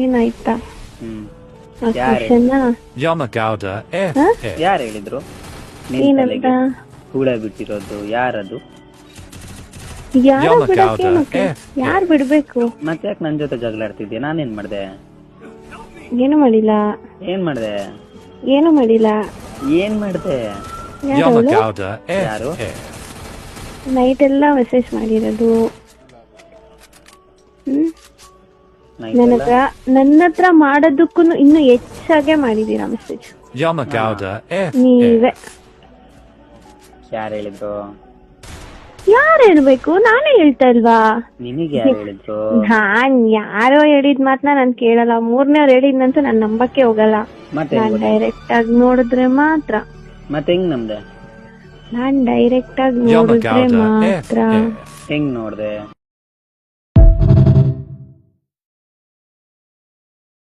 ಏನಾಯ್ತಾ ಹ್ಮ್ ಆ ಕ್ವಶನ್ನ Yamagauda F. Huh? F. ಯಾರು ಹೇಳಿದ್ರು ನಿನ್ ಏನಂತ ತಲೆಗೆ ಹುಳ ಬಿಟ್ಟಿರೋದು ಯಾರದು? ಯಾರು Yamagauda ಬಿಡಕ್ಕೆ F. ಯಾರು ಬಿಡ್ಬೇಕು? ಮತ್ತೆ ಯಾಕೆ ನನ್ ಜೊತೆ ಜಗಳ ಆಡ್ತಿದ್ಯಾ? ನಾನೇನ್ ಮಾಡ್ದೆ? ಏನು ಮಾಡಿಲ್ಲ ಏನ್ ಮಾಡ್ದೆ? ಏನು ಮಾಡಿಲ್ಲ. ಏನ್ ಮಾಡ್ದೆ? ಯಾರು Yamagauda F. ಯಾರು? F. ನೈಟ್ ಎಲ್ಲ ಮೆಸೇಜ್ ಮಾಡಿರೋದು. ಹ್ಮ್ ನೈಟ್ ನನ್ನ ಎಲ್ಲ? ಹತ್ರ ನನ್ನ ಹತ್ರ ಮಾಡೋದಕ್ಕೂ ಇನ್ನು ಹೆಚ್ಚಾಗೆ ಮಾಡಿದೀರಾ ಮೆಸೇಜ್ Yamagauda F. ನೀವೇ. ಯಾರು ಹೇಳಿದ್ರು? ಯಾರು ಹೇಳ್ಬೇಕು? ನಾನೇ ಹೇಳ್ತಾ ಇಲ್ವಾ? ನಿನಗೆ ಯಾರು ಹೇಳಿದ್ರು? ನಾನ್ ಯಾರೋ ಹೇಳಿದ್ ಮಾತ್ನ ನಾನ್ ಕೇಳಲ್ಲ. ಮೂರನೇವ್ರು ಹೇಳಿದ್ನಂತೂ ನಾನ್ ನಂಬಕ್ಕೆ ಹೋಗಲ್ಲ. ಮತ್ತೆ ನಾನ್ ಡೈರೆಕ್ಟ್ ಆಗಿ ನೋಡಿದ್ರೆ ಮಾತ್ರ. ಮತ್ತೆ ಹೆಂಗ್ ನಮ್ದೆ? ನಾನ್ ಡೈರೆಕ್ಟ್ ಆಗಿ ನೋಡಿದ್ರೆ Yamagauda F. ಮಾತ್ರ. F. ಹೆಂಗ್ ನೋಡ್ದೆ?